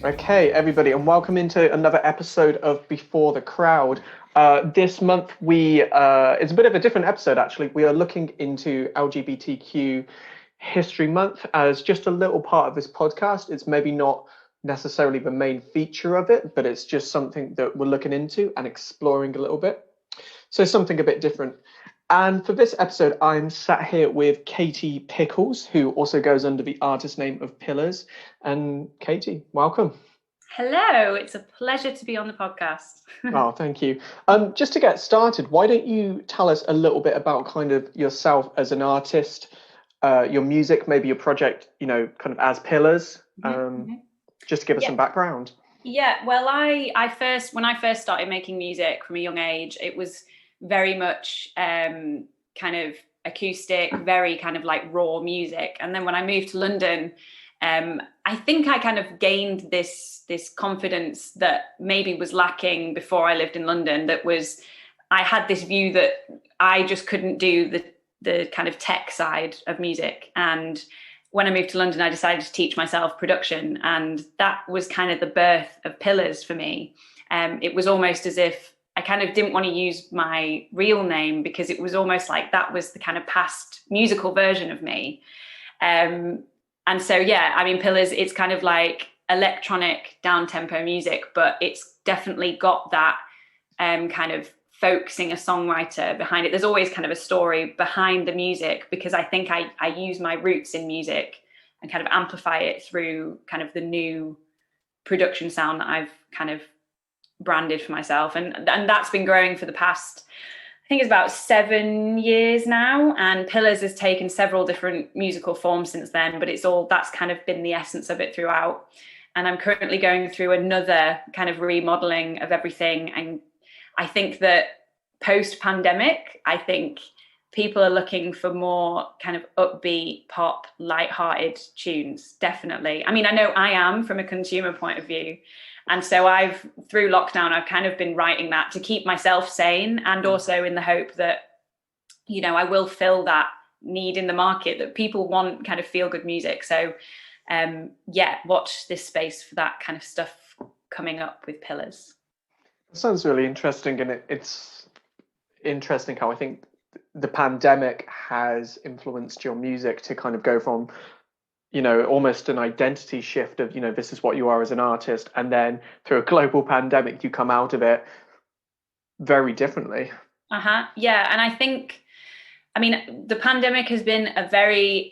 Okay, everybody, and welcome into another episode of Before the Crowd. This month, it's a bit of a different episode, actually. We are looking into LGBTQ History Month as just a little part of this podcast. It's maybe not necessarily the main feature of it, but it's just something that we're looking into and exploring a little bit. So something a bit different. And for this episode, I'm sat here with Katy Pickles, who also goes under the artist name of Pillars. And Katy, welcome. Hello, it's a pleasure to be on the podcast. Oh, thank you. Just to get started, why don't you tell us a little bit about kind of yourself as an artist, your music, maybe your project, kind of as Pillars, just to give us some background. Yeah, well, when I first started making music from a young age, it was very much kind of acoustic, very kind of like raw music. And then when I moved to London, I think I kind of gained this confidence that maybe was lacking before I lived in London. I had this view that I just couldn't do the kind of tech side of music. And when I moved to London, I decided to teach myself production, and that was kind of the birth of Pillars for me. It was almost as if I kind of didn't want to use my real name because it was almost like that was the kind of past musical version of me. And so, Pillars, it's kind of like electronic down-tempo music, but it's definitely got that kind of folk singer-songwriter behind it. There's always kind of a story behind the music because I think I use my roots in music and kind of amplify it through kind of the new production sound that I've kind of branded for myself. And that's been growing for the past, I think it's about 7 years now, and Pillars has taken several different musical forms since then, but that's kind of been the essence of it throughout. And I'm currently going through another kind of remodeling of everything. And I think that post-pandemic, I think people are looking for more kind of upbeat, pop, light-hearted tunes, definitely. I mean, I know I am from a consumer point of view. And so through lockdown, I've kind of been writing that to keep myself sane, and also in the hope that, I will fill that need in the market that people want kind of feel good music. So, watch this space for that kind of stuff coming up with Pillars. It sounds really interesting, and it's interesting how I think the pandemic has influenced your music to kind of go from almost an identity shift of, this is what you are as an artist. And then through a global pandemic, you come out of it very differently. Yeah. And I think, the pandemic has been a very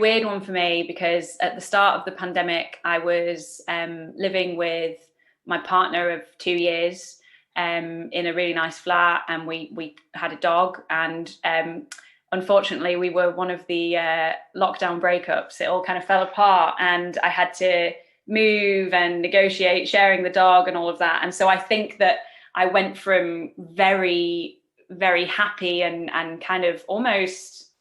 weird one for me, because at the start of the pandemic, I was living with my partner of 2 years in a really nice flat, and we had a dog, and unfortunately, we were one of the lockdown breakups. It all kind of fell apart, and I had to move and negotiate sharing the dog and all of that. And so I think that I went from very, very happy and kind of almost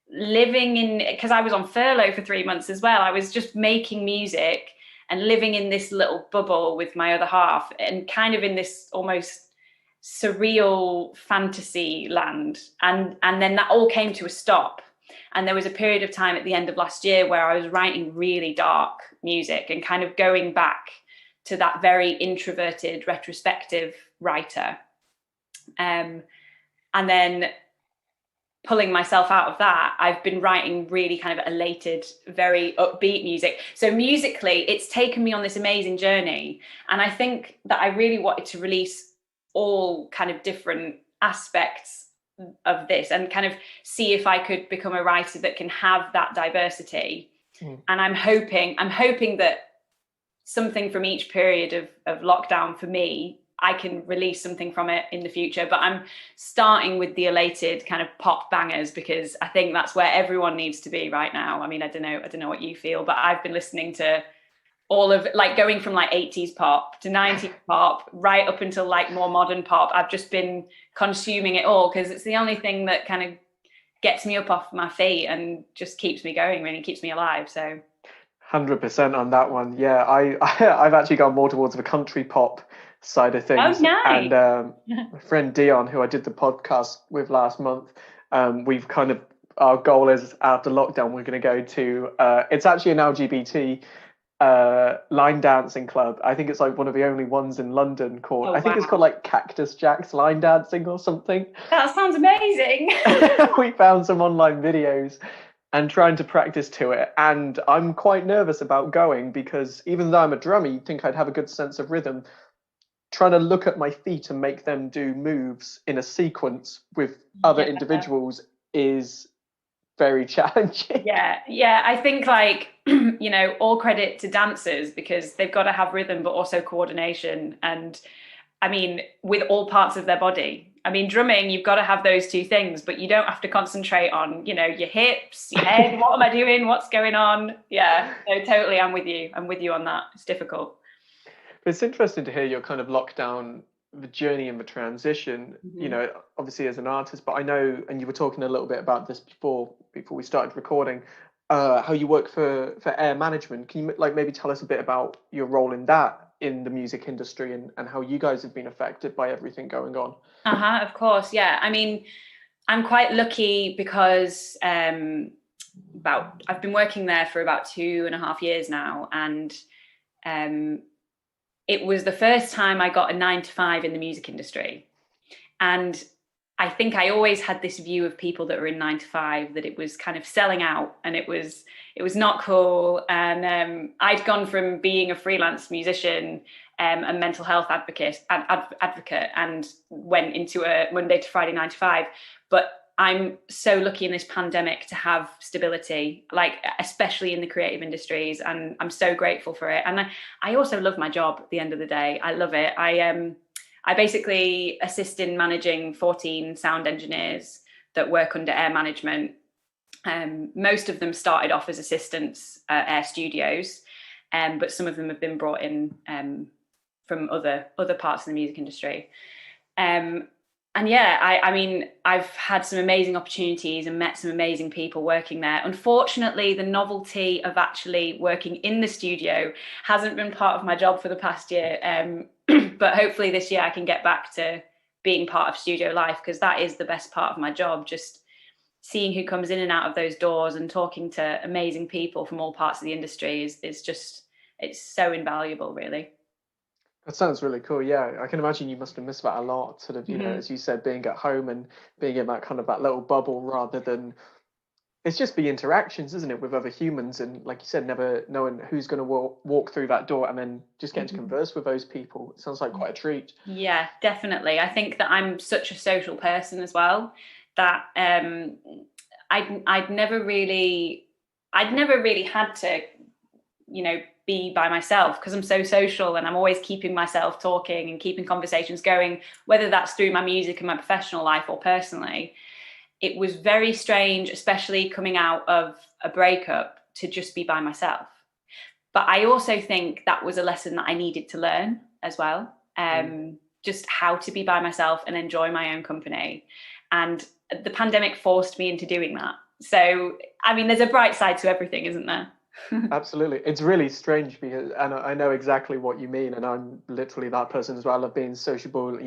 living in, because I was on furlough for 3 months as well. I was just making music and living in this little bubble with my other half, and kind of in this almost surreal fantasy land, and then that all came to a stop. And there was a period of time at the end of last year where I was writing really dark music and kind of going back to that very introverted retrospective writer, and then pulling myself out of that, I've been writing really kind of elated, very upbeat music. So musically, it's taken me on this amazing journey, and I think that I really wanted to release all kind of different aspects of this and kind of see if I could become a writer that can have that diversity. And I'm hoping that something from each period of lockdown for me, I can release something from it in the future. But I'm starting with the elated kind of pop bangers, because I think that's where everyone needs to be right now. I mean, I don't know what you feel, but I've been listening to all of, like, going from like 80s pop to 90s pop right up until like more modern pop. I've just been consuming it all because it's the only thing that kind of gets me up off my feet and just keeps me going, really keeps me alive. So 100% on that one. Yeah, I've actually gone more towards the country pop side of things. Oh, nice. And my friend Dion, who I did the podcast with last month, we've kind of, our goal is after lockdown, we're going to go to, it's actually an LGBT line dancing club. I think it's like one of the only ones in London called, Oh I think it's called wow, like Cactus Jack's line dancing or something. that sounds amazing. We found some online videos and trying to practice to it. And I'm quite nervous about going because even though I'm a drummer, you'd think I'd have a good sense of rhythm. Trying to look at my feet and make them do moves in a sequence with other Yeah. individuals is very challenging. Yeah, I think like all credit to dancers because they've got to have rhythm but also coordination, and I mean with all parts of their body. I mean drumming, you've got to have those two things, but you don't have to concentrate on your hips, your head. What am I doing? What's going on? Yeah, no, totally. I'm with you on that. It's difficult. It's interesting to hear your kind of lockdown, the journey and the transition, Mhm. obviously as an artist, but I know, and you were talking a little bit about this before we started recording, how you work for air management. Can you like maybe tell us a bit about your role in that in the music industry and how you guys have been affected by everything going on? Of course. Yeah. I mean, I'm quite lucky because about I've been working there for about 2.5 years now, and um, it was the first time I got a 9 to 5 in the music industry. And I think I always had this view of people that were in 9 to 5 that it was kind of selling out and it was not cool. And I'd gone from being a freelance musician and mental health advocate and went into a Monday to Friday 9 to 5. But I'm so lucky in this pandemic to have stability, like especially in the creative industries, and I'm so grateful for it. And I also love my job at the end of the day. I love it. I basically assist in managing 14 sound engineers that work under Air Management. Most of them started off as assistants at Air Studios, but some of them have been brought in from other parts of the music industry. And yeah, I mean, I've had some amazing opportunities and met some amazing people working there. Unfortunately, the novelty of actually working in the studio hasn't been part of my job for the past year. But hopefully this year I can get back to being part of studio life, because that is the best part of my job. Just seeing who comes in and out of those doors and talking to amazing people from all parts of the industry is just, it's so invaluable, really. That sounds really cool. Yeah, I can imagine you must have missed that a lot, sort of, Mm-hmm. as you said, being at home and being in that kind of that little bubble rather than it's just the interactions, isn't it, with other humans, and like you said, never knowing who's going to walk through that door, and then just getting to Mm-hmm. converse with those people. It sounds like quite a treat. Yeah, definitely. I think that I'm such a social person as well that I'd never really had to, be by myself because I'm so social and I'm always keeping myself talking and keeping conversations going, whether that's through my music and my professional life or personally. It was very strange, especially coming out of a breakup, to just be by myself. But I also think that was a lesson that I needed to learn as well. Just how to be by myself and enjoy my own company. And the pandemic forced me into doing that. So, I mean, there's a bright side to everything, isn't there? Absolutely. It's really strange because, and I know exactly what you mean, and I'm literally that person as well. I've been sociable,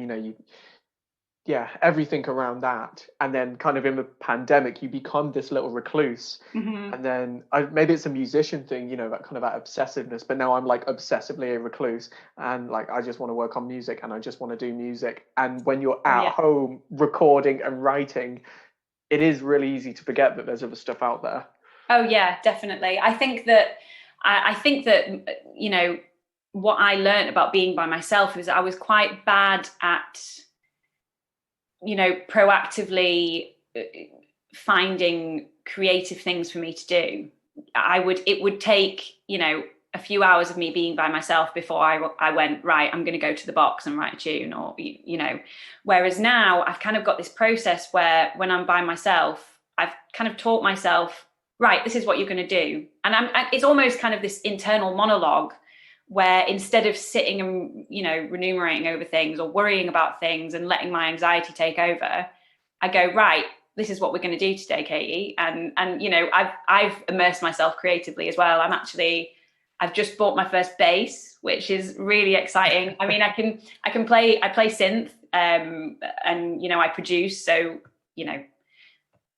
yeah, everything around that. And then kind of in the pandemic, you become this little recluse. Mm-hmm. And then maybe it's a musician thing, that kind of that obsessiveness. But now I'm like obsessively a recluse, and like I just want to work on music and I just want to do music. And when you're Oh, at yeah. home recording and writing, it is really easy to forget that there's other stuff out there. Oh yeah, definitely. I think that what I learned about being by myself is I was quite bad at proactively finding creative things for me to do. It would take a few hours of me being by myself before I went, right, I'm going to go to the box and write a tune, or whereas now I've kind of got this process where when I'm by myself, I've kind of taught myself, right, this is what you're going to do. And it's almost kind of this internal monologue where instead of sitting and, remunerating over things or worrying about things and letting my anxiety take over, I go, right, this is what we're going to do today, Katie. And I've immersed myself creatively as well. I've just bought my first bass, which is really exciting. I mean, I play synth, and I produce. So,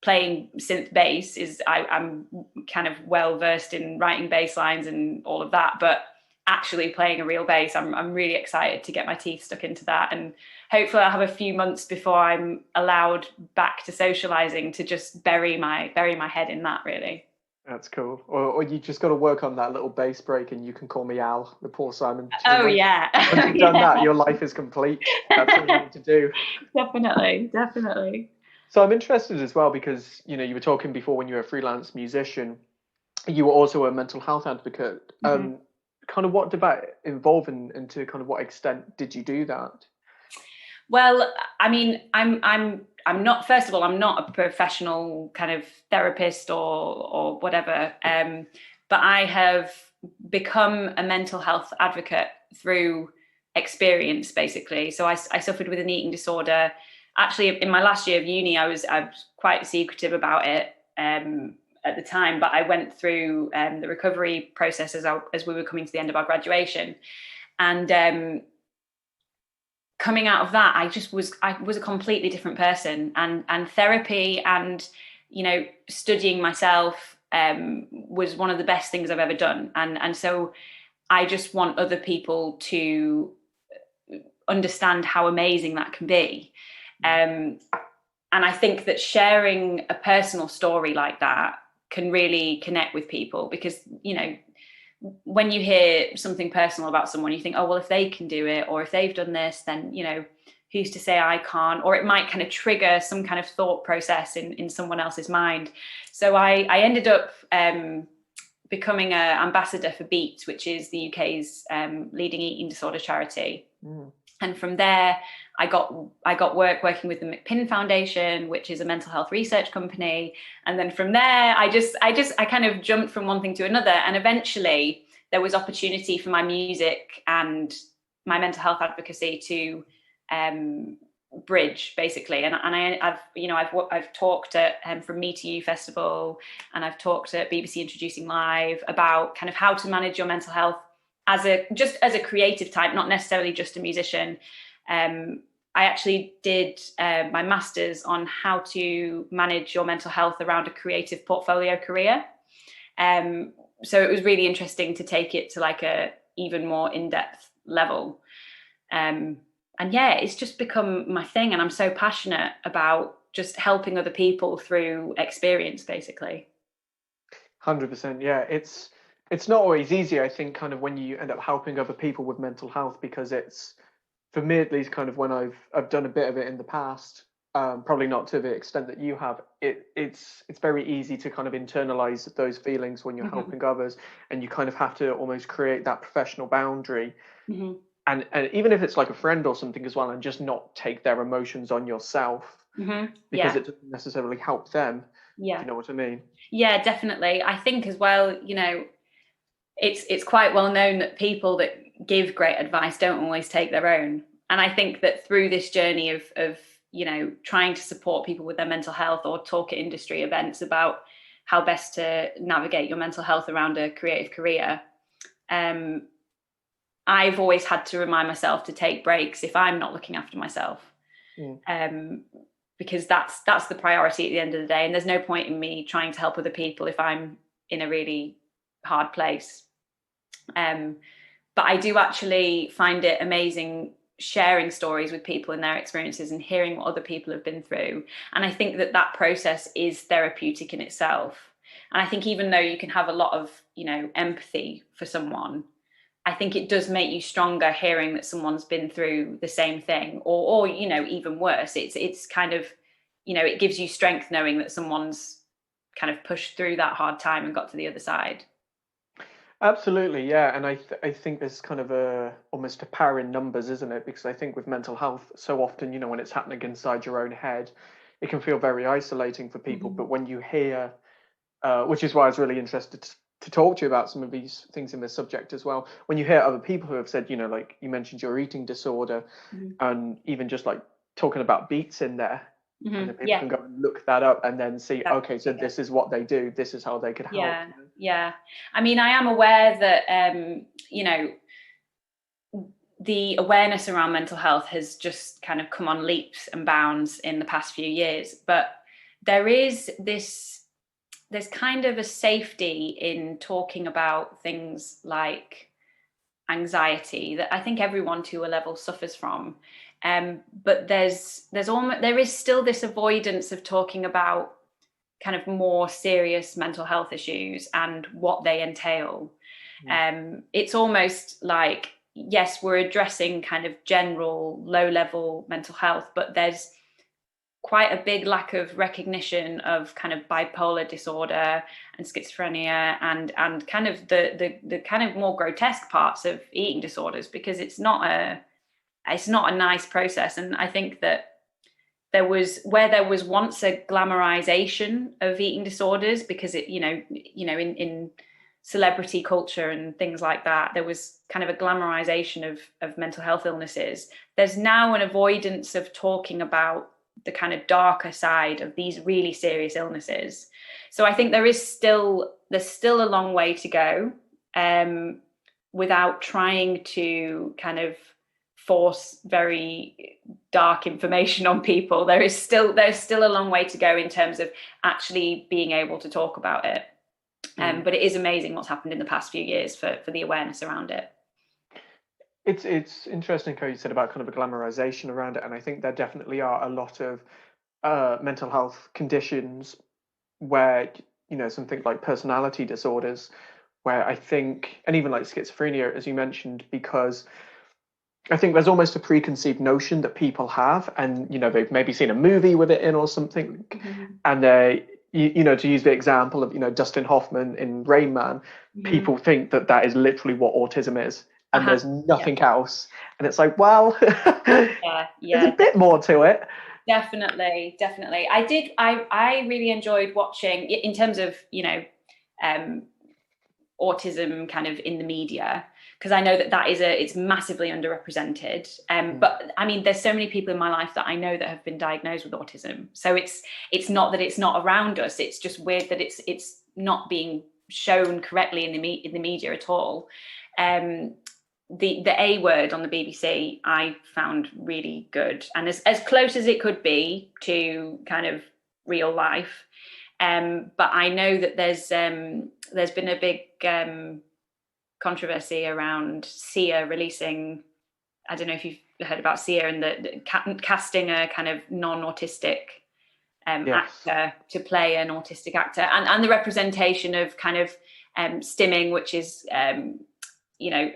playing synth bass is I'm kind of well versed in writing bass lines and all of that, but actually playing a real bass, I'm really excited to get my teeth stuck into that, and hopefully I'll have a few months before I'm allowed back to socializing to just bury my head in that, really. That's cool. Or you just got to work on that little bass break, and you can call me Al, the Paul Simon. Oh yeah. Once you've done that, your life is complete. That's what you need to do. Definitely. So I'm interested as well because you were talking before when you were a freelance musician, you were also a mental health advocate. Mm-hmm. Kind of what did that involve, and to kind of what extent did you do that? Well, I mean, I'm not. First of all, I'm not a professional kind of therapist or whatever. But I have become a mental health advocate through experience, basically. So I suffered with an eating disorder. Actually, in my last year of uni, I was quite secretive about it at the time. But I went through the recovery process as we were coming to the end of our graduation, and coming out of that, I was a completely different person, and therapy and studying myself was one of the best things I've ever done, and so I just want other people to understand how amazing that can be, and I think that sharing a personal story like that can really connect with people, because when you hear something personal about someone, you think, oh, well, if they can do it, or if they've done this, then, who's to say I can't? Or it might kind of trigger some kind of thought process in someone else's mind. So I ended up becoming an ambassador for Beats, which is the UK's leading eating disorder charity. Mm. And from there, I got working with the McPin Foundation, which is a mental health research company. And then from there, I kind of jumped from one thing to another. And eventually there was opportunity for my music and my mental health advocacy to bridge, basically. And I've talked at From Me to You Festival, and I've talked at BBC Introducing Live about kind of how to manage your mental health as a creative type, not necessarily just a musician. I actually did my master's on how to manage your mental health around a creative portfolio career. So it was really interesting to take it to like a even more in-depth level. And yeah, it's just become my thing, and I'm so passionate about just helping other people through experience, basically. 100%. Yeah, it's not always easy, I think, kind of when you end up helping other people with mental health, because it's, for me at least, kind of when I've done a bit of it in the past, probably not to the extent that you have, it's very easy to kind of internalize those feelings when you're mm-hmm. helping others, and you kind of have to almost create that professional boundary. Mm-hmm. And even if it's like a friend or something as well, and just not take their emotions on yourself, mm-hmm. because it doesn't necessarily help them. Yeah. If you know what I mean? Yeah, definitely. I think as well, it's quite well known that people that give great advice don't always take their own. And I think that through this journey of trying to support people with their mental health, or talk at industry events about how best to navigate your mental health around a creative career, I've always had to remind myself to take breaks if I'm not looking after myself. Because that's the priority at the end of the day. And there's no point in me trying to help other people if I'm in a really hard place. But I do actually find it amazing sharing stories with people and their experiences, and hearing what other people have been through. And I think that process is therapeutic in itself. And I think even though you can have a lot of, empathy for someone, I think it does make you stronger hearing that someone's been through the same thing, or even worse. It's kind of, it gives you strength knowing that someone's kind of pushed through that hard time and got to the other side. Absolutely, yeah. And I think there's kind of almost a power in numbers, isn't it? Because I think with mental health, so often, when it's happening inside your own head, it can feel very isolating for people. Mm-hmm. But when you hear, which is why I was really interested to talk to you about some of these things in this subject as well, when you hear other people who have said, like you mentioned your eating disorder, mm-hmm. and even just like talking about Beats in there, mm-hmm. and then people can go and look that up and then see, okay, so this is what they do, this is how they could help. Yeah. I mean, I am aware that, the awareness around mental health has just kind of come on leaps and bounds in the past few years. But there's kind of a safety in talking about things like anxiety that I think everyone to a level suffers from. But there is still this avoidance of talking about kind of more serious mental health issues and what they entail. It's almost like, yes, we're addressing kind of general low-level mental health, but there's quite a big lack of recognition of kind of bipolar disorder and schizophrenia and kind of the kind of more grotesque parts of eating disorders, because it's not a nice process. And I think that there was once a glamorization of eating disorders, because it, in celebrity culture and things like that, there was kind of a glamorization of mental health illnesses. There's now an avoidance of talking about the kind of darker side of these really serious illnesses. So I think there's still a long way to go, without trying to kind of force very dark information on people. There's still a long way to go in terms of actually being able to talk about it. But it is amazing what's happened in the past few years for the awareness around it. It's interesting how you said about kind of a glamorization around it, and I think there definitely are a lot of mental health conditions where, something like personality disorders, where I think, and even like schizophrenia, as you mentioned, because I think there's almost a preconceived notion that people have, and they've maybe seen a movie with it in or something, and to use the example of Dustin Hoffman in Rain Man, people think that is literally what autism is. And there's nothing else. And it's like, well, there's a bit more to it. Definitely. I really enjoyed watching, in terms of, autism kind of in the media, because I know it's massively underrepresented. But I mean, there's so many people in my life that I know that have been diagnosed with autism. So it's not that it's not around us. It's just weird that it's not being shown correctly in the media at all. The A Word on the BBC I found really good, and as close as it could be to kind of real life. But I know that there's been a big controversy around Sia releasing, I don't know if you've heard about Sia, and the casting a kind of non-autistic actor to play an autistic actor, and the representation of kind of stimming, which is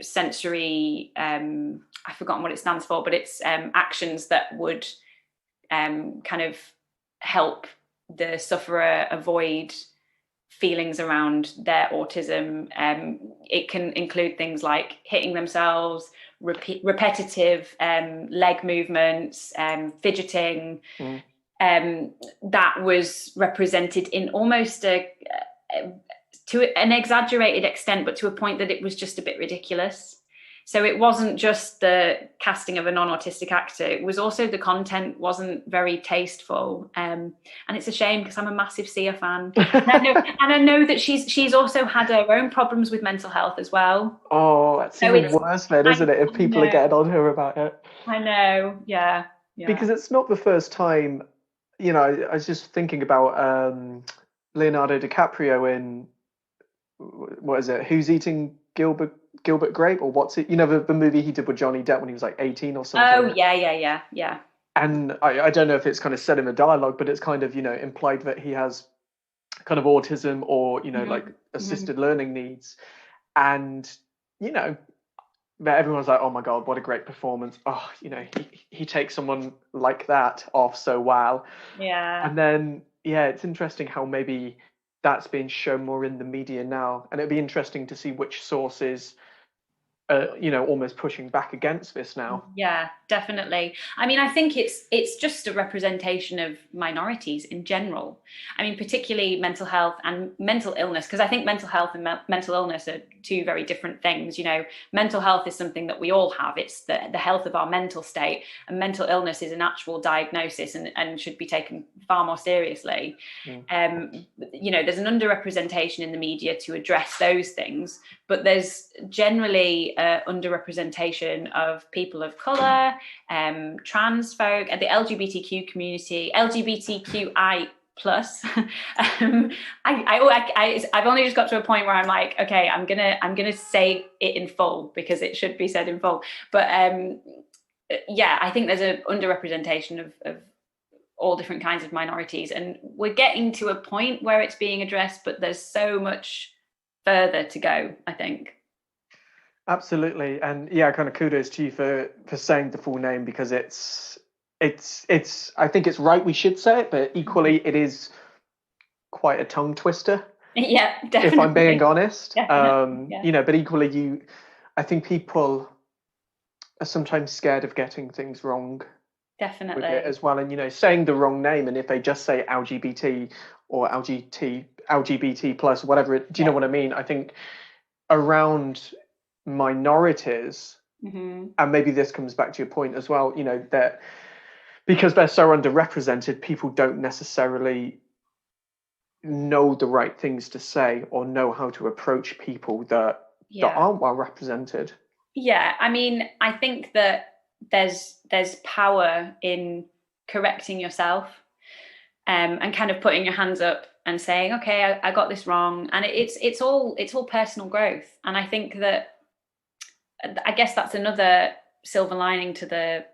sensory, I've forgotten what it stands for, but it's actions that would kind of help the sufferer avoid feelings around their autism. It can include things like hitting themselves, repetitive leg movements, fidgeting. That was represented in almost to an exaggerated extent, but to a point that it was just a bit ridiculous. So it wasn't just the casting of a non-autistic actor, it was also the content wasn't very tasteful. And it's a shame, because I'm a massive Sia fan. And I know that she's also had her own problems with mental health as well. Oh, that's even worse then, isn't it, if people are getting on her about it? I know, yeah. Because it's not the first time, I was just thinking about Leonardo DiCaprio in, what is it? Who's Eating Gilbert Grape, or what's it? The movie he did with Johnny Depp when he was like 18 or something. Oh yeah. And I don't know if it's kind of said in the dialogue, but it's kind of implied that he has kind of autism or like assisted learning needs, and that everyone's like, oh my god, what a great performance. Oh, he takes someone like that off so well. Yeah. And then it's interesting how maybe that's being shown more in the media now, and it'd be interesting to see which sources almost pushing back against this now. Yeah, definitely. I mean, I think it's just a representation of minorities in general. I mean, particularly mental health and mental illness, because I think mental health and mental illness are two very different things. Mental health is something that we all have. It's the health of our mental state, and mental illness is an actual diagnosis and should be taken far more seriously. There's an underrepresentation in the media to address those things, but there's generally underrepresentation of people of colour, trans folk, and the LGBTQ community, LGBTQIA plus. I've only just got to a point where I'm like, okay, I'm gonna say it in full because it should be said in full. But yeah, I think there's an underrepresentation of all different kinds of minorities, and we're getting to a point where it's being addressed, but there's so much further to go, I think. Absolutely. And yeah, kind of kudos to you for saying the full name, because it's I think it's right we should say it, but equally it is quite a tongue twister. Yeah, definitely. If I'm being honest. Yeah. You know, but equally I think people are sometimes scared of getting things wrong. Definitely. With it as well, and you know, saying the wrong name, and if they just say LGBT or LGBT plus, whatever do you know what I mean? I think around minorities, and maybe this comes back to your point as well, you know, that because they're so underrepresented, people don't necessarily know the right things to say or know how to approach people that aren't well represented. Yeah, I mean, I think that there's power in correcting yourself, and kind of putting your hands up and saying, okay, I got this wrong, and it's all personal growth. And I think that, I guess that's another silver lining to the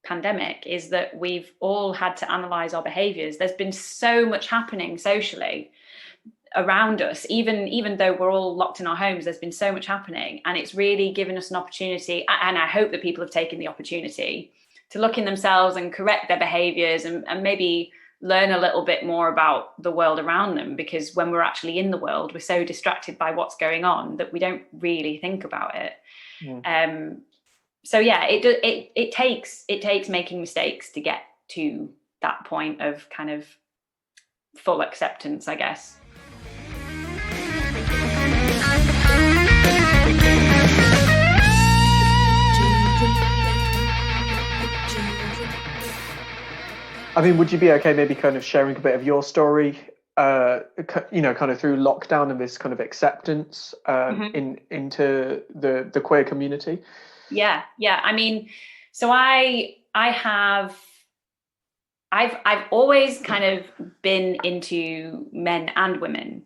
pandemic, is that we've all had to analyze our behaviors. There's been so much happening socially around us, even though we're all locked in our homes. There's been so much happening, and it's really given us an opportunity, and I hope that people have taken the opportunity to look in themselves and correct their behaviors, and maybe learn a little bit more about the world around them, because when we're actually in the world, we're so distracted by what's going on that we don't really think about it. So yeah, it takes making mistakes to get to that point of kind of full acceptance, I guess. I mean, would you be okay maybe kind of sharing a bit of your story, you know, kind of through lockdown and this kind of acceptance into the queer community? Yeah. I mean, so I've always kind of been into men and women.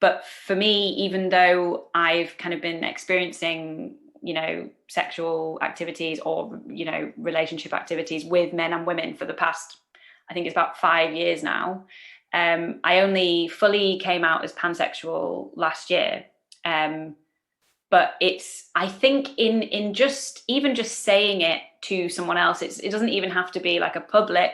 But for me, even though I've kind of been experiencing, you know, sexual activities or, you know, relationship activities with men and women for the past, I think it's about 5 years now. I only fully came out as pansexual last year. But I think in just saying it to someone else, it doesn't even have to be like a public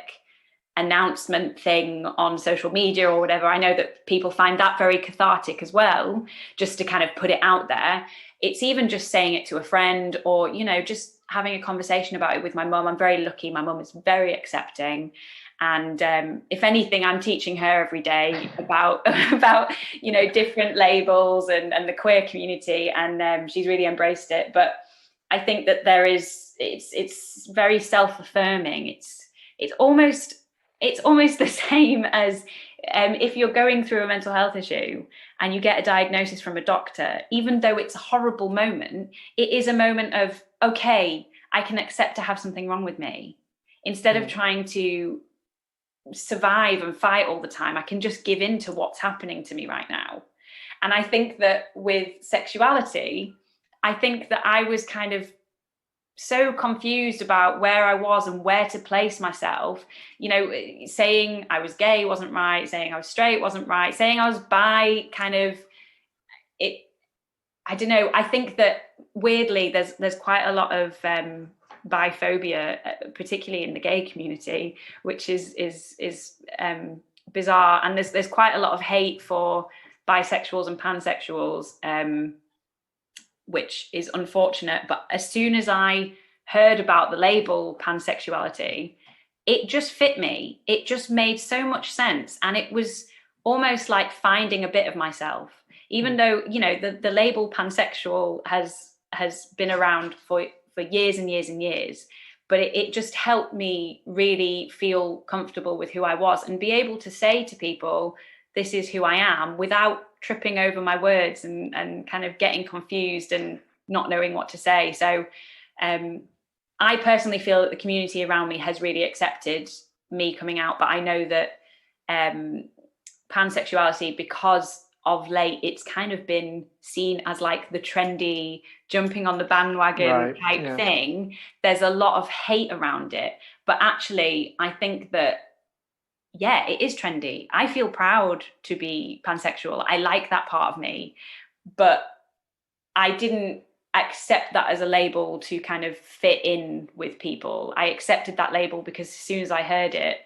announcement thing on social media or whatever. I know that people find that very cathartic as well, just to kind of put it out there. It's even just saying it to a friend, or, you know, just having a conversation about it with my mum. I'm very lucky. My mum is very accepting. And if anything, I'm teaching her every day about you know, different labels and the queer community, and she's really embraced it. But I think that it's very self-affirming. It's almost the same as if you're going through a mental health issue and you get a diagnosis from a doctor. Even though it's a horrible moment, it is a moment of, okay, I can accept to have something wrong with me. Instead of trying to survive and fight all the time, I can just give in to what's happening to me right now. And I think that with sexuality, I think that I was kind of so confused about where I was and where to place myself. You know, saying I was gay wasn't right, saying I was straight wasn't right, saying I was bi, kind of, it, I don't know. I think that weirdly there's quite a lot of biphobia, particularly in the gay community, which is bizarre. And there's quite a lot of hate for bisexuals and pansexuals, which is unfortunate. But as soon as I heard about the label pansexuality, it just fit me. It just made so much sense. And it was almost like finding a bit of myself, even though, you know, the label pansexual has been around for years and years and years. But it just helped me really feel comfortable with who I was and be able to say to people, this is who I am, without tripping over my words and kind of getting confused and not knowing what to say. So I personally feel that the community around me has really accepted me coming out, but I know that pansexuality, because of late it's kind of been seen as like the trendy jumping on the bandwagon type thing. There's a lot of hate around it, but actually I think that it is trendy. I feel proud to be pansexual. I like that part of me, but I didn't accept that as a label to kind of fit in with people. I accepted that label because as soon as I heard it,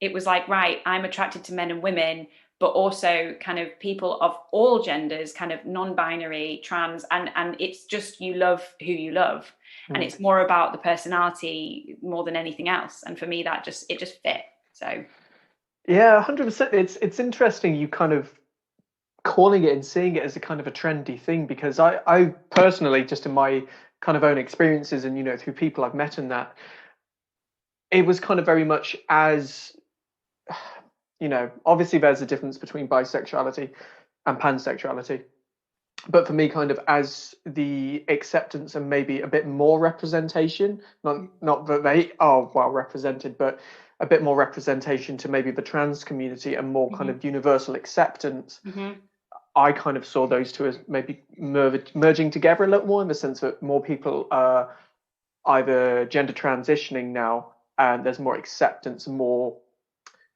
it was like, right, I'm attracted to men and women, but also kind of people of all genders, kind of non-binary, trans, and it's just, you love who you love. And it's more about the personality more than anything else. And for me, it just fit. So yeah, 100%. It's interesting you kind of calling it and seeing it as a kind of a trendy thing, because I personally, just in my kind of own experiences and, you know, through people I've met and that, it was kind of very much as, you know, obviously there's a difference between bisexuality and pansexuality. But for me, kind of as the acceptance and maybe a bit more representation, not that they are well represented, but a bit more representation to maybe the trans community and more kind of universal acceptance. I kind of saw those two as maybe merging together a little more, in the sense that more people are either gender transitioning now, and there's more acceptance and more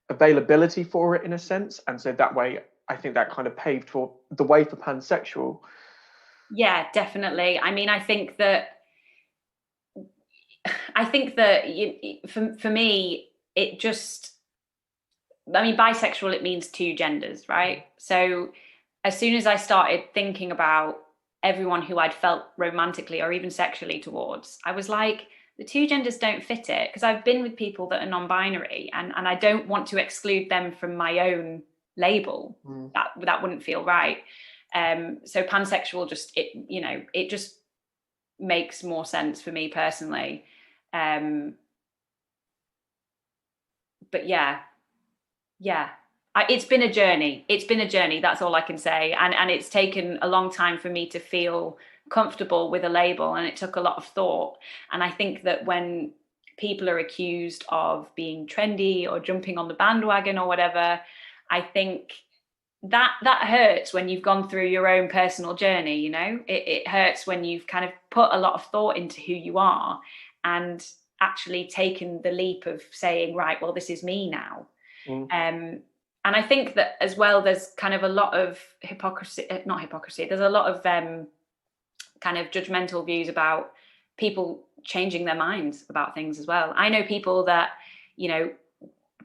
availability for it in a sense. And so that way, I think that kind of paved for the way for pansexual. Yeah, definitely. I mean, I think that for me, it just, I mean, bisexual, it means two genders, right? So as soon as I started thinking about everyone who I'd felt romantically or even sexually towards, I was like, the two genders don't fit it, because I've been with people that are non-binary, and I don't want to exclude them from my own label. That wouldn't feel right. So pansexual just, it just makes more sense for me personally. But it's been a journey. That's all I can say. And it's taken a long time for me to feel comfortable with a label, and it took a lot of thought. And I think that when people are accused of being trendy or jumping on the bandwagon or whatever, I think that hurts when you've gone through your own personal journey. You know, it hurts when you've kind of put a lot of thought into who you are and actually taken the leap of saying, right, well, this is me now. And I think that as well, there's kind of a lot of not hypocrisy, there's a lot of kind of judgmental views about people changing their minds about things as well. I know people that, you know,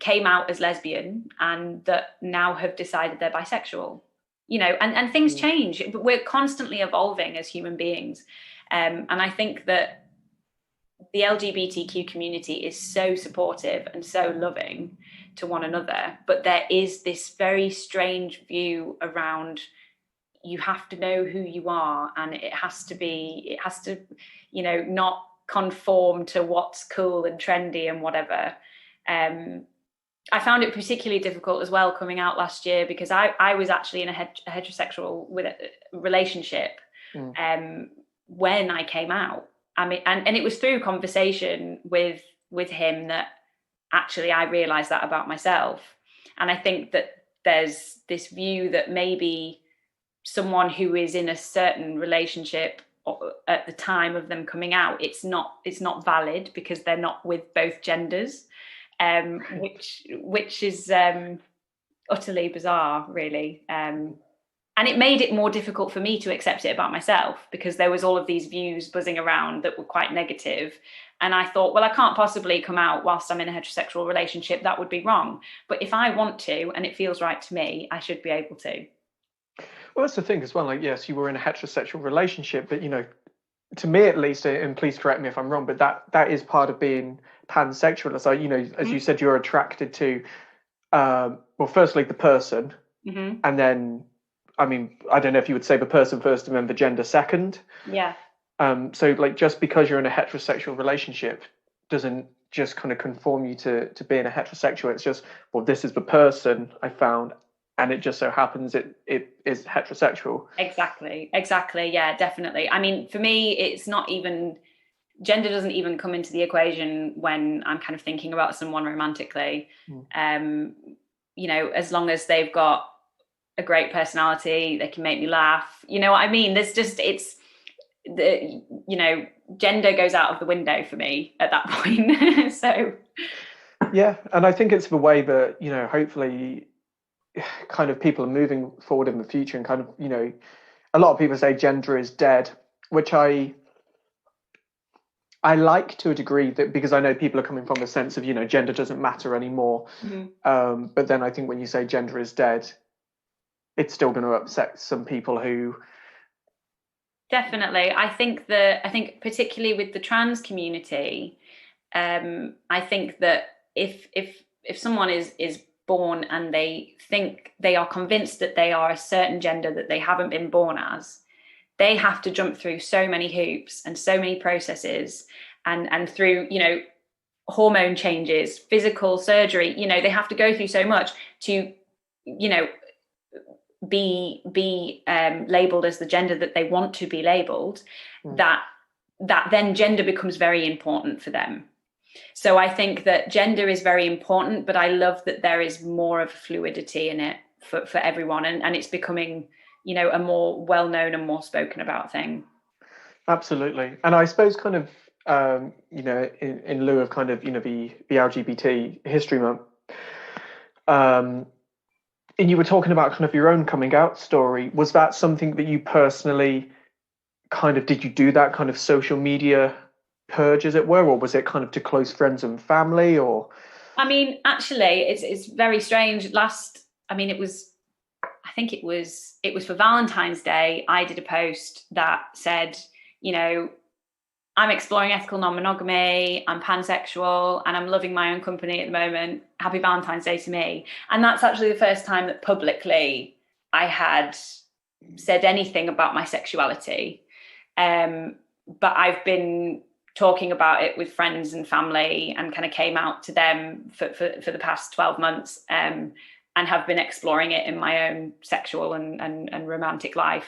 came out as lesbian and that now have decided they're bisexual, you know, and things change, but we're constantly evolving as human beings. And I think that the LGBTQ community is so supportive and so loving to one another, but there is this very strange view around, you have to know who you are, and it has to, you know, not conform to what's cool and trendy and whatever. I found it particularly difficult as well coming out last year, because I was actually in a heterosexual relationship when I came out. I mean, and it was through conversation with him that actually I realized that about myself. And I think that there's this view that maybe someone who is in a certain relationship at the time of them coming out, it's not valid because they're not with both genders, which is utterly bizarre, really. And it made it more difficult for me to accept it about myself, because there was all of these views buzzing around that were quite negative. And I thought, well, I can't possibly come out whilst I'm in a heterosexual relationship. That would be wrong. But if I want to, and it feels right to me, I should be able to. Well, that's the thing as well. Like, yes, you were in a heterosexual relationship, but, you know, to me at least, and please correct me if I'm wrong, but that is part of being pansexual. So, you know, as you said, you're attracted to, well, firstly, the person, and then, I mean, I don't know if you would say the person first and then the gender second. Yeah. So, like, just because you're in a heterosexual relationship doesn't just kind of conform you to being a heterosexual. It's just, well, this is the person I found, and it just so happens it is heterosexual. Exactly. Yeah, definitely. I mean, for me, it's not even, gender doesn't even come into the equation when I'm kind of thinking about someone romantically. you know, as long as they've got a great personality, they can make me laugh. You know what I mean? There's just, it's the, you know, gender goes out of the window for me at that point. So Yeah, and I think it's the way that, you know, hopefully kind of people are moving forward in the future, and kind of, you know, a lot of people say gender is dead, which I like to a degree, that because I know people are coming from the sense of, you know, gender doesn't matter anymore. But then I think when you say gender is dead, it's still going to upset some people who. Definitely. I think particularly with the trans community, I think that if someone is born and they are convinced that they are a certain gender that they haven't been born as, they have to jump through so many hoops and so many processes, and through, you know, hormone changes, physical surgery, you know, they have to go through so much to, you know, be labeled as the gender that they want to be labeled, that then gender becomes very important for them. So I think that gender is very important, but I love that there is more of fluidity in it for everyone, and it's becoming, you know, a more well-known and more spoken about thing. Absolutely. And I suppose kind of, you know, in lieu of kind of, you know, the LGBT History Month, and you were talking about kind of your own coming out story. Was that something that you personally kind of, did you do that kind of social media purge, as it were, or was it kind of to close friends and family? Or I mean, actually, it's very strange. I think it was for Valentine's Day. I did a post that said, you know, I'm exploring ethical non-monogamy, I'm pansexual, and I'm loving my own company at the moment. Happy Valentine's Day to me. And that's actually the first time that publicly I had said anything about my sexuality. But I've been talking about it with friends and family, and kind of came out to them for the past 12 months, and have been exploring it in my own sexual and romantic life.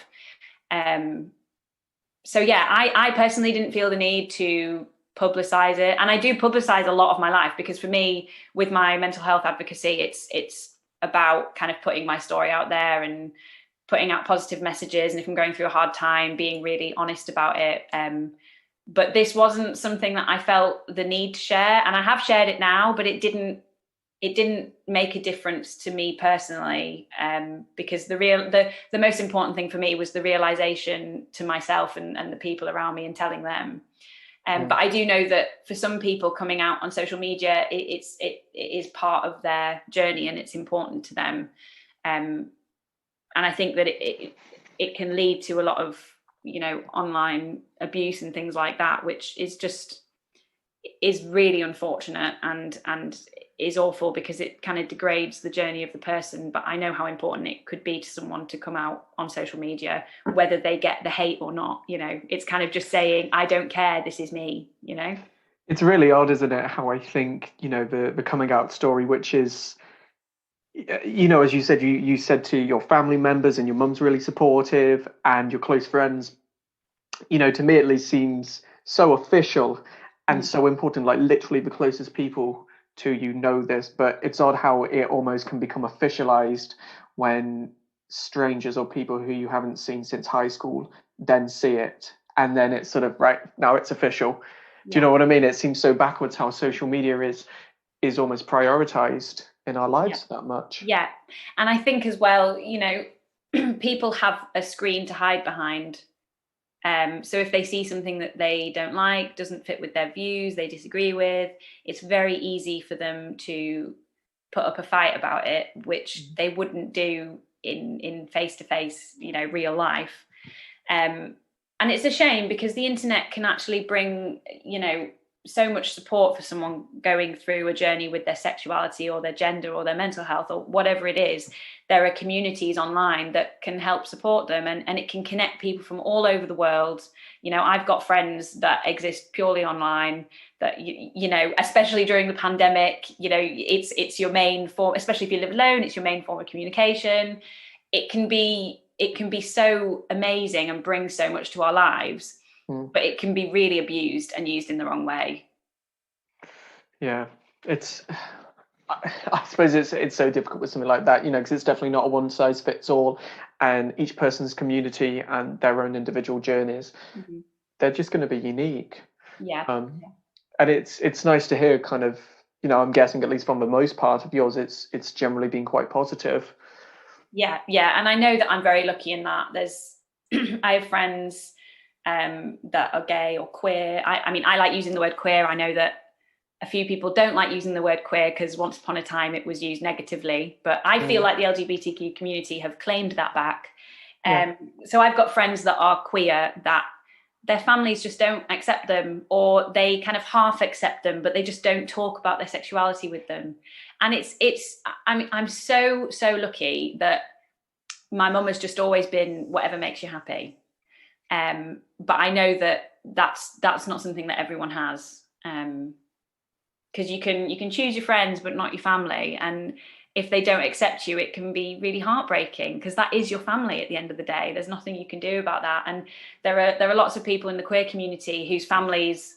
So yeah, I personally didn't feel the need to publicize it, and I do publicize a lot of my life, because for me, with my mental health advocacy, it's about kind of putting my story out there and putting out positive messages, and if I'm going through a hard time, being really honest about it. But this wasn't something that I felt the need to share, and I have shared it now, but it didn't make a difference to me personally, because the most important thing for me was the realization to myself and the people around me, and telling them. But I do know that for some people, coming out on social media, it is part of their journey, and it's important to them. And I think that it can lead to a lot of, you know, online abuse and things like that, which is really unfortunate and is awful, because it kind of degrades the journey of the person. But I know how important it could be to someone to come out on social media, whether they get the hate or not. You know, it's kind of just saying, I don't care, this is me, you know. it's really odd, isn't it, how I think, you know, the coming out story, which is, you know, as you said, you said to your family members, and your mum's really supportive, and your close friends, you know, to me at least seems so official and so important, like literally the closest people to you know this. But it's odd how it almost can become officialized when strangers or people who you haven't seen since high school then see it, and then it's sort of, right, now it's official. Do you know what I mean? It seems so backwards how social media is almost prioritized in our lives that much. Yeah. And I think as well, you know, people have a screen to hide behind. So if they see something that they don't like, doesn't fit with their views, they disagree with, it's very easy for them to put up a fight about it, which they wouldn't do in face-to-face, you know, real life. And it's a shame, because the internet can actually bring, you know, so much support for someone going through a journey with their sexuality or their gender or their mental health or whatever it is. There are communities online that can help support them, and it can connect people from all over the world. You know, I've got friends that exist purely online, that, you know, especially during the pandemic, you know, it's your main form, especially if you live alone, it's your main form of communication. It can be so amazing and bring so much to our lives. But it can be really abused and used in the wrong way. Yeah, it's I suppose it's so difficult with something like that, because it's definitely not a one size fits all, and each person's community and their own individual journeys, Mhm. they're just going to be unique. Yeah. And it's nice to hear kind of, I'm guessing at least from the most part of yours, it's generally been quite positive. Yeah, and I know that I'm very lucky in that. There's I have friends that are gay or queer. I mean, I like using the word queer. I know that a few people don't like using the word queer because once upon a time it was used negatively, but I feel like the LGBTQ community have claimed that back. Yeah. So I've got friends that are queer that their families just don't accept them, or they kind of half accept them, but they just don't talk about their sexuality with them. And I'm so lucky that my mum has just always been whatever makes you happy. But I know that that's not something that everyone has. Because you can choose your friends but not your family, and if they don't accept you, it can be really heartbreaking, because that is your family at the end of the day. There's nothing you can do about that. And there are lots of people in the queer community whose families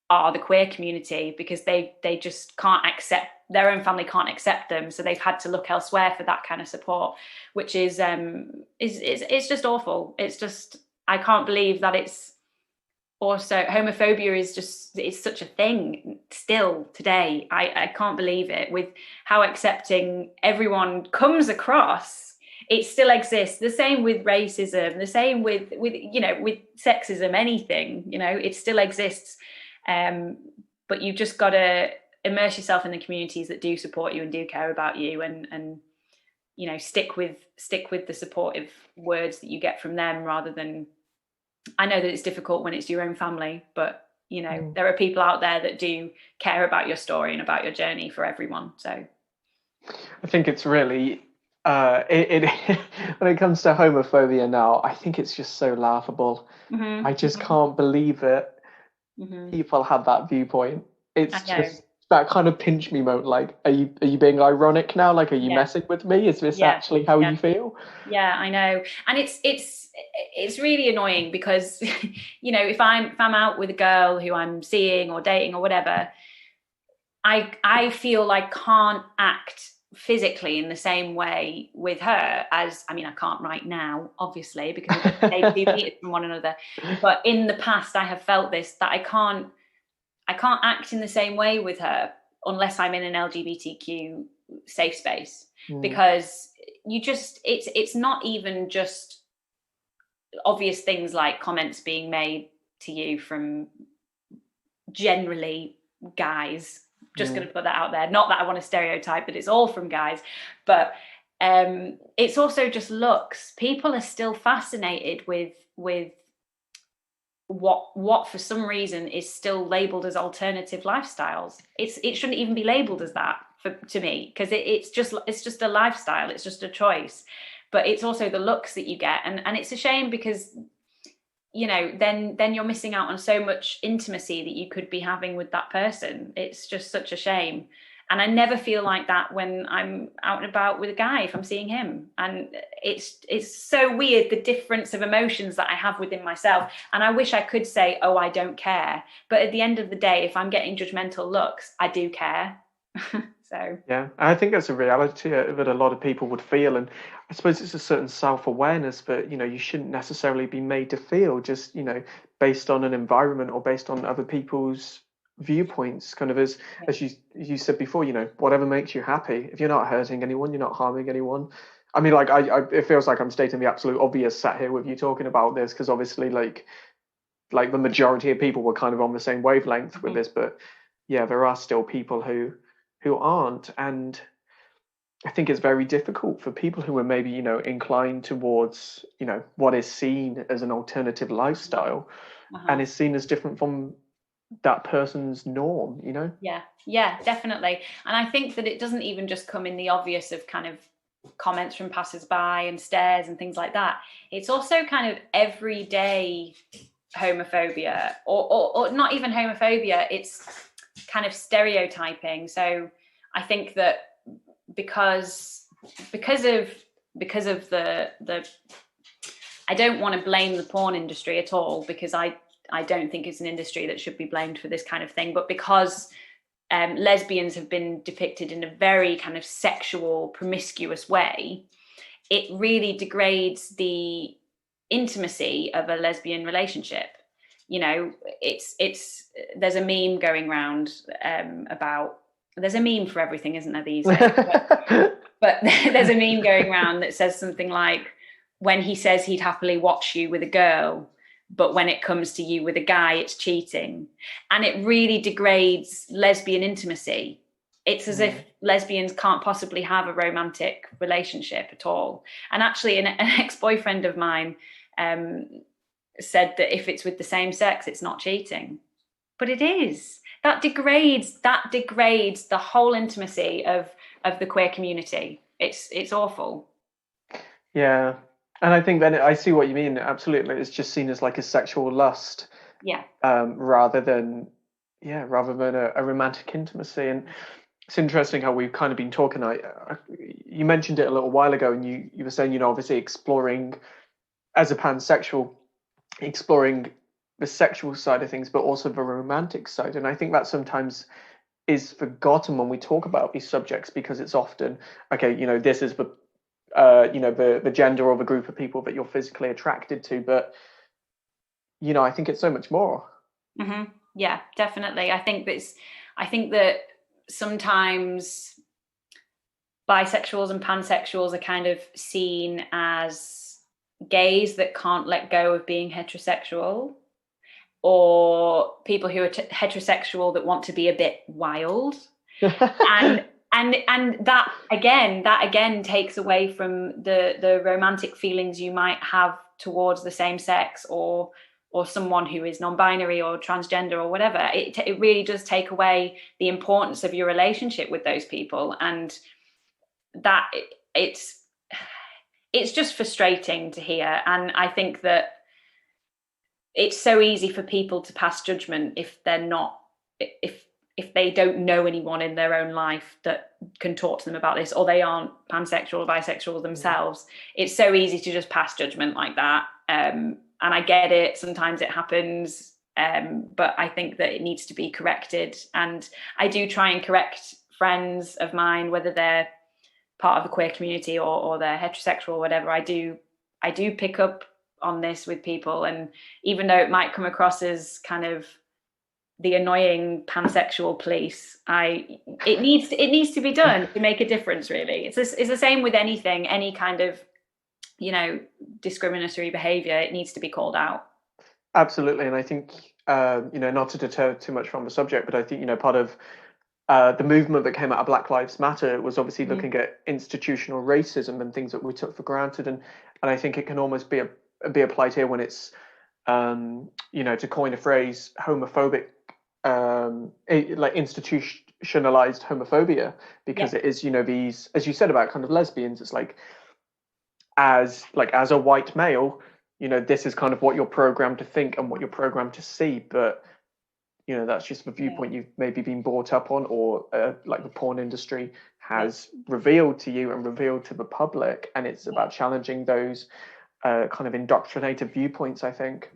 are the queer community because they just can't accept, their own family can't accept them, so they've had to look elsewhere for that kind of support, which is just awful. It's just, I can't believe that it's also, homophobia is just, it's such a thing still today. I can't believe it, with how accepting everyone comes across. It still exists. The same with racism, the same with with sexism, anything, it still exists. But you've just got to immerse yourself in the communities that do support you and do care about you, and stick with the supportive words that you get from them, rather than, I know that it's difficult when it's your own family, but there are people out there that do care about your story and about your journey for everyone. So I think it's really it when it comes to homophobia now, I think it's just so laughable. I just can't believe it. People have that viewpoint. It's just that kind of pinch me moment. Like, are you being ironic now? Like, are you messing with me? Is this actually how you feel? Yeah, I know. And it's really annoying because if I'm out with a girl who I'm seeing or dating or whatever, I feel I can't act physically in the same way with her as, I mean, I can't right now, obviously, because they meet from one another. But in the past, I have felt this, that I can't act in the same way with her unless I'm in an LGBTQ safe space, because it's not even just obvious things like comments being made to you from generally guys. Just going to put that out there. Not that I want to stereotype, but it's all from guys. But it's also just looks. People are still fascinated with what for some reason is still labeled as alternative lifestyles. It shouldn't even be labeled as that to me, because it's just a lifestyle. It's just a choice. But it's also the looks that you get, and it's a shame, because then you're missing out on so much intimacy that you could be having with that person. It's just such a shame. And I never feel like that when I'm out and about with a guy, if I'm seeing him. And it's so weird, the difference of emotions that I have within myself. And I wish I could say, oh, I don't care. But at the end of the day, if I'm getting judgmental looks, I do care. So yeah, I think that's a reality that a lot of people would feel, and I suppose it's a certain self-awareness that you shouldn't necessarily be made to feel just based on an environment or based on other people's viewpoints, kind of as you said before, whatever makes you happy. If you're not hurting anyone, you're not harming anyone. I mean, like I it feels like I'm stating the absolute obvious sat here with you talking about this, because obviously like the majority of people were kind of on the same wavelength with this, but yeah, there are still people who aren't. And I think it's very difficult for people who are maybe, inclined towards, what is seen as an alternative lifestyle and is seen as different from that person's norm, Yeah, definitely. And I think that it doesn't even just come in the obvious of kind of comments from passers-by and stares and things like that. It's also kind of everyday homophobia, or not even homophobia, it's kind of stereotyping. So I think that because of the I don't want to blame the porn industry at all, because I don't think it's an industry that should be blamed for this kind of thing, but because lesbians have been depicted in a very kind of sexual, promiscuous way, it really degrades the intimacy of a lesbian relationship. You know, it's there's a meme going around about, there's a meme for everything, isn't there, these days? But there's a meme going around that says something like, when he says he'd happily watch you with a girl, but when it comes to you with a guy, it's cheating. And it really degrades lesbian intimacy. It's as if lesbians can't possibly have a romantic relationship at all. And actually, an ex-boyfriend of mine said that if it's with the same sex, it's not cheating. But it is. That degrades the whole intimacy of the queer community. It's awful. Yeah. And I think then I see what you mean. Absolutely. It's just seen as like a sexual lust. Yeah. Rather than a romantic intimacy. And it's interesting how we've kind of been talking. You mentioned it a little while ago, and you were saying, you know, obviously exploring as a pansexual, exploring the sexual side of things, but also the romantic side. And I think that sometimes is forgotten when we talk about these subjects, because it's often, okay, you know, this is the the gender or the group of people that you're physically attracted to, but you know, I think it's so much more. Mm-hmm. Yeah, definitely. I think that sometimes bisexuals and pansexuals are kind of seen as gays that can't let go of being heterosexual, or people who are heterosexual that want to be a bit wild. And that again takes away from the romantic feelings you might have towards the same sex, or someone who is non-binary or transgender or whatever. It really does take away the importance of your relationship with those people, and that it's just frustrating to hear. And I think that it's so easy for people to pass judgment if they don't know anyone in their own life that can talk to them about this, or they aren't pansexual or bisexual themselves. It's so easy to just pass judgment like that. And I get it. Sometimes it happens. But I think that it needs to be corrected. And I do try and correct friends of mine, whether they're part of the queer community or they're heterosexual or whatever. I do pick up on this with people. And even though it might come across as kind of the annoying pansexual police, it needs to be done to make a difference, really. It's the same with anything, any kind of, you know, discriminatory behavior. It needs to be called out. Absolutely. And I think not to deter too much from the subject, but I think, you know, part of the movement that came out of Black Lives Matter was obviously looking at institutional racism and things that we took for granted, and I think it can almost be applied here when it's to coin a phrase, homophobic, like institutionalized homophobia, because it is, you know, these, as you said about kind of lesbians, it's like as a white male, you know, this is kind of what you're programmed to think and what you're programmed to see, but you know, that's just the viewpoint you've maybe been brought up on, or like the porn industry has revealed to you and revealed to the public, and it's about challenging those kind of indoctrinated viewpoints, I think.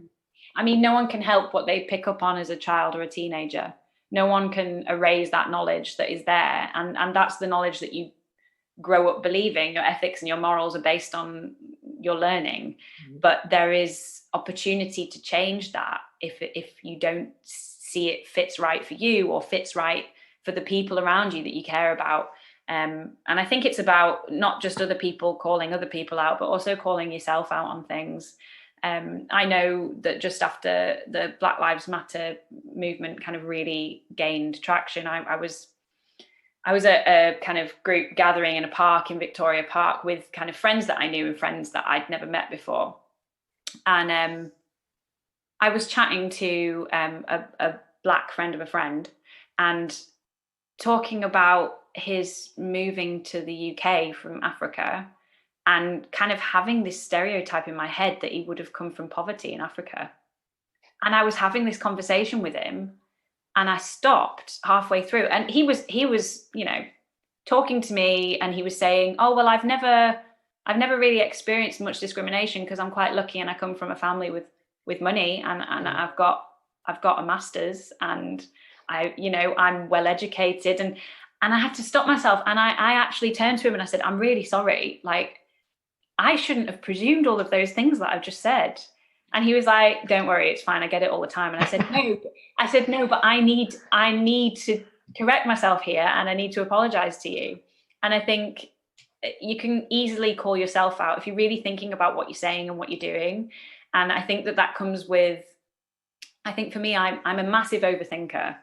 I mean, no one can help what they pick up on as a child or a teenager. No one can erase that knowledge that is there. And that's the knowledge that you grow up believing. Your ethics and your morals are based on your learning. But there is opportunity to change that if you don't see it fits right for you or fits right for the people around you that you care about. And I think it's about not just other people calling other people out, but also calling yourself out on things. I know that just after the Black Lives Matter movement kind of really gained traction, I was at a kind of group gathering in a park in Victoria Park with kind of friends that I knew and friends that I'd never met before. And I was chatting to a Black friend of a friend and talking about his moving to the UK from Africa, and kind of having this stereotype in my head that he would have come from poverty in Africa. And I was having this conversation with him, and I stopped halfway through, and he was, you know, talking to me, and he was saying, "Oh, well, I've never really experienced much discrimination because I'm quite lucky, and I come from a family with money, and I've got a master's, and I'm well educated, and I had to stop myself, and I actually turned to him and I said, I'm really sorry, like I shouldn't have presumed all of those things that I've just said. And he was like, don't worry, it's fine, I get it all the time. And I said no, but I need to correct myself here, and I need to apologize to you. And I think you can easily call yourself out if you're really thinking about what you're saying and what you're doing. And I think that comes with, I think for me, I'm a massive overthinker,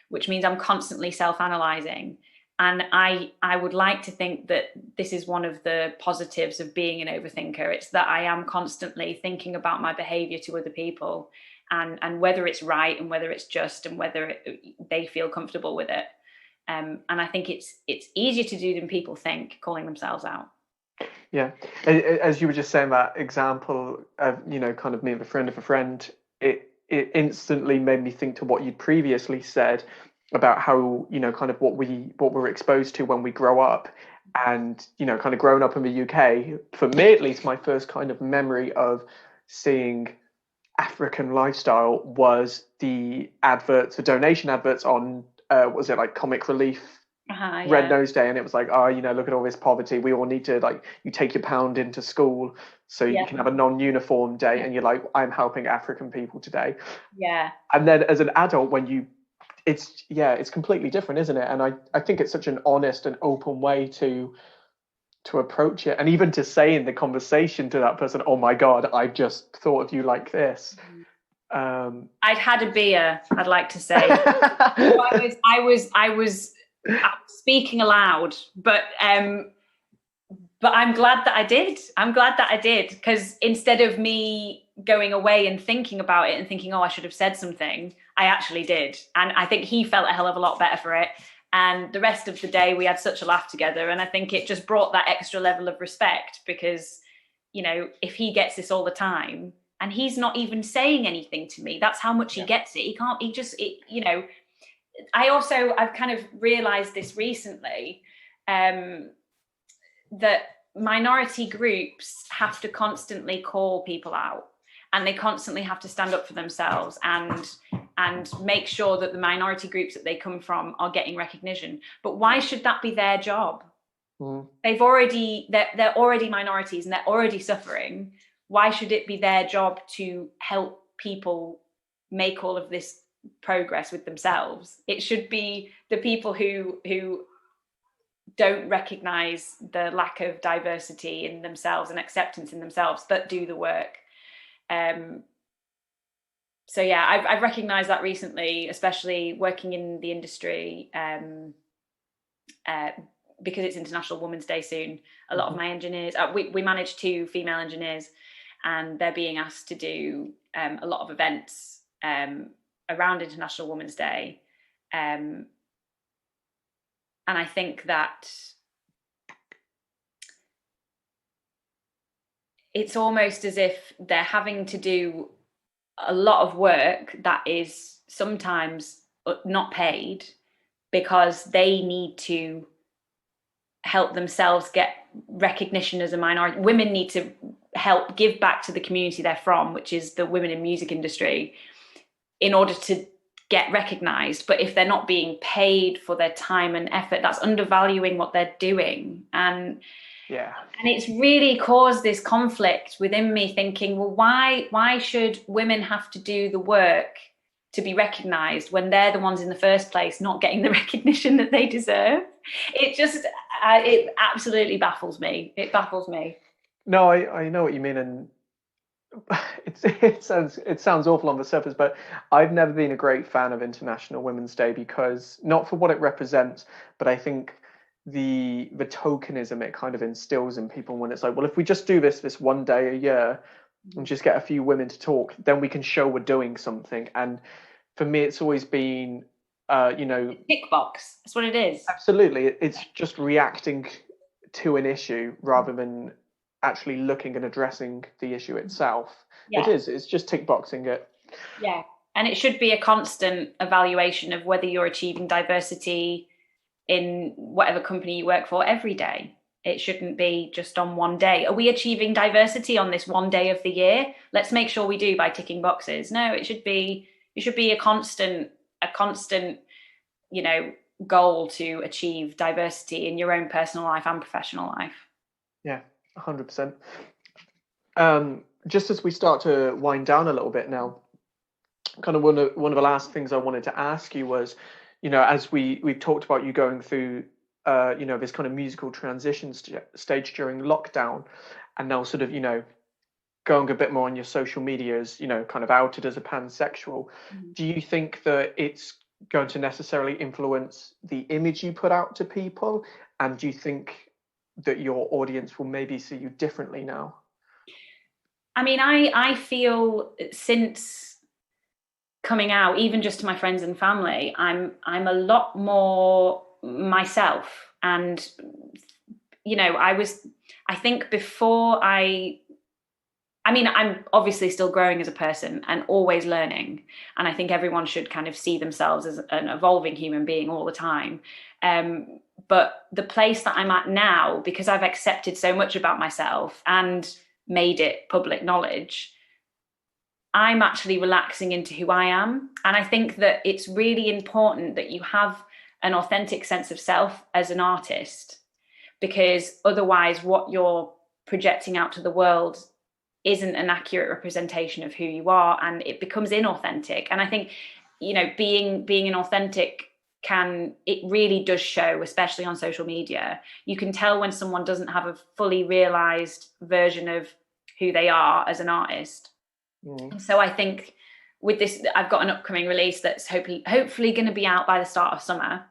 which means I'm constantly self-analyzing. And I would like to think that this is one of the positives of being an overthinker. It's that I am constantly thinking about my behavior to other people, and whether it's right and whether it's just and whether they feel comfortable with it. And I think it's easier to do than people think, calling themselves out. Yeah, as you were just saying, that example of, kind of me and a friend of a friend, it instantly made me think to what you'd previously said about how, kind of what we're exposed to when we grow up. And, kind of growing up in the UK, for me at least, my first kind of memory of seeing African lifestyle was the donation adverts on, was it like Comic Relief, Red Nose Day, and it was like, look at all this poverty. We all need to, like, you take your pound into school so you can have a non-uniform day, and you're like, I'm helping African people today. Yeah. And then as an adult, when it's completely different, isn't it? And I think it's such an honest and open way to approach it, and even to say in the conversation to that person, oh my God, I just thought of you like this. I'd had a beer, I'd like to say. I was speaking aloud, but I'm glad that I did. I'm glad that I did, because instead of me going away and thinking about it and thinking, oh, I should have said something, I actually did. And I think he felt a hell of a lot better for it. And the rest of the day, we had such a laugh together. And I think it just brought that extra level of respect, because, if he gets this all the time and he's not even saying anything to me, that's how much he gets it. I've kind of realized this recently, that minority groups have to constantly call people out, and they constantly have to stand up for themselves and make sure that the minority groups that they come from are getting recognition. But why should that be their job? They're already minorities and they're already suffering. Why should it be their job to help people make all of this progress with themselves? It should be the people who don't recognize the lack of diversity in themselves and acceptance in themselves that do the work. So yeah, I've recognized that recently, especially working in the industry, because it's International Women's Day soon. A lot of my engineers, we manage 2 female engineers, and they're being asked to do a lot of events around International Women's Day. And I think that it's almost as if they're having to do a lot of work that is sometimes not paid, because they need to help themselves get recognition as a minority. Women need to help give back to the community they're from, which is the women in music industry, in order to get recognized. But if they're not being paid for their time and effort, that's undervaluing what they're doing. And it's really caused this conflict within me, thinking, well, why should women have to do the work to be recognized when they're the ones in the first place not getting the recognition that they deserve? It just it absolutely baffles me. It baffles me. No, I know what you mean, and it sounds awful on the surface, but I've never been a great fan of International Women's Day, because not for what it represents, but I think the tokenism it kind of instills in people, when it's like, well, if we just do this one day a year and just get a few women to talk, then we can show we're doing something. And for me, it's always been tick box. That's what it is. Absolutely. It's just reacting to an issue rather than actually looking and addressing the issue itself. It's just tick boxing it. And it should be a constant evaluation of whether you're achieving diversity in whatever company you work for every day. It shouldn't be just on one day. Are we achieving diversity on this one day of the year? Let's make sure we do by ticking boxes. No, it should be a constant goal to achieve diversity in your own personal life and professional life. Yeah, 100%. Just as we start to wind down a little bit now, kind of one of the last things I wanted to ask you was, as we've talked about you going through, this kind of musical transition stage during lockdown, and now sort of, going a bit more on your social media as, kind of outed as a pansexual. Do you think that it's going to necessarily influence the image you put out to people? And do you think that your audience will maybe see you differently now? I mean, I feel since coming out, even just to my friends and family, I'm a lot more myself. And, I think before I'm obviously still growing as a person and always learning. And I think everyone should kind of see themselves as an evolving human being all the time. But the place that I'm at now, because I've accepted so much about myself and made it public knowledge, I'm actually relaxing into who I am. And I think that it's really important that you have an authentic sense of self as an artist, because otherwise what you're projecting out to the world isn't an accurate representation of who you are, and it becomes inauthentic. And I think, being inauthentic it really does show, especially on social media. You can tell when someone doesn't have a fully realized version of who they are as an artist. So I think with this, I've got an upcoming release that's hopefully going to be out by the start of summer.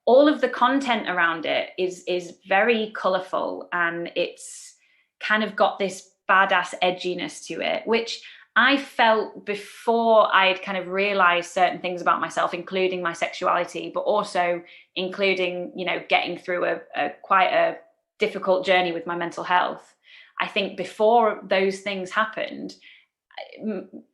All of the content around it is very colourful, and it's kind of got this badass edginess to it, which I felt before I'd kind of realised certain things about myself, including my sexuality, but also including, getting through a quite a difficult journey with my mental health. I think before those things happened,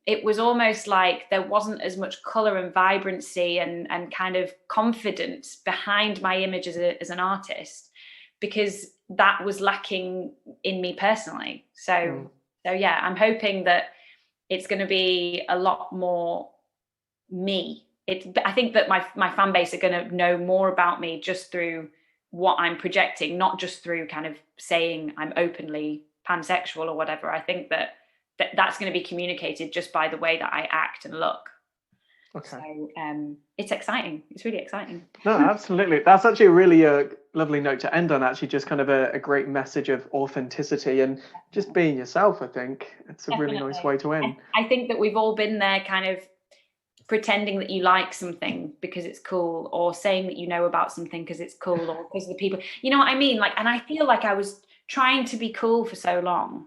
it was almost like there wasn't as much colour and vibrancy and kind of confidence behind my image as an artist, because that was lacking in me personally. So yeah, I'm hoping that it's going to be a lot more me. I think that my fan base are going to know more about me just through what I'm projecting, not just through kind of saying I'm openly pansexual or whatever. I think that's going to be communicated just by the way that I act and look. Okay. So it's exciting. It's really exciting. No, absolutely. That's actually a really lovely note to end on, actually, just kind of a great message of authenticity and just being yourself. I think it's a really nice way to end. I think that we've all been there, kind of pretending that you like something because it's cool, or saying that you know about something because it's cool, or because of the people. You know what I mean? And I feel like I was trying to be cool for so long,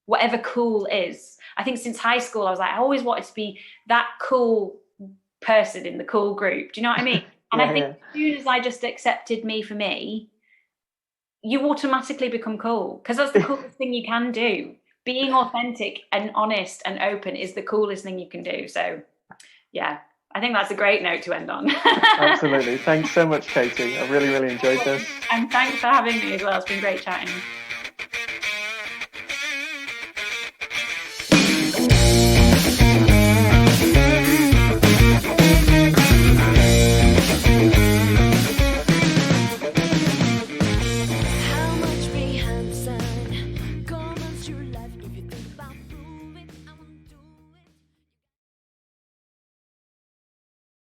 whatever cool is. I think since high school, I was like, I always wanted to be that cool person in the cool group. Do you know what I mean? And I think as soon as I just accepted me for me, you automatically become cool, because that's the coolest thing you can do. Being authentic and honest and open is the coolest thing you can do. So yeah, I think that's a great note to end on. Absolutely. Thanks so much, Katy. I really, really enjoyed this. And thanks for having me as well. It's been great chatting.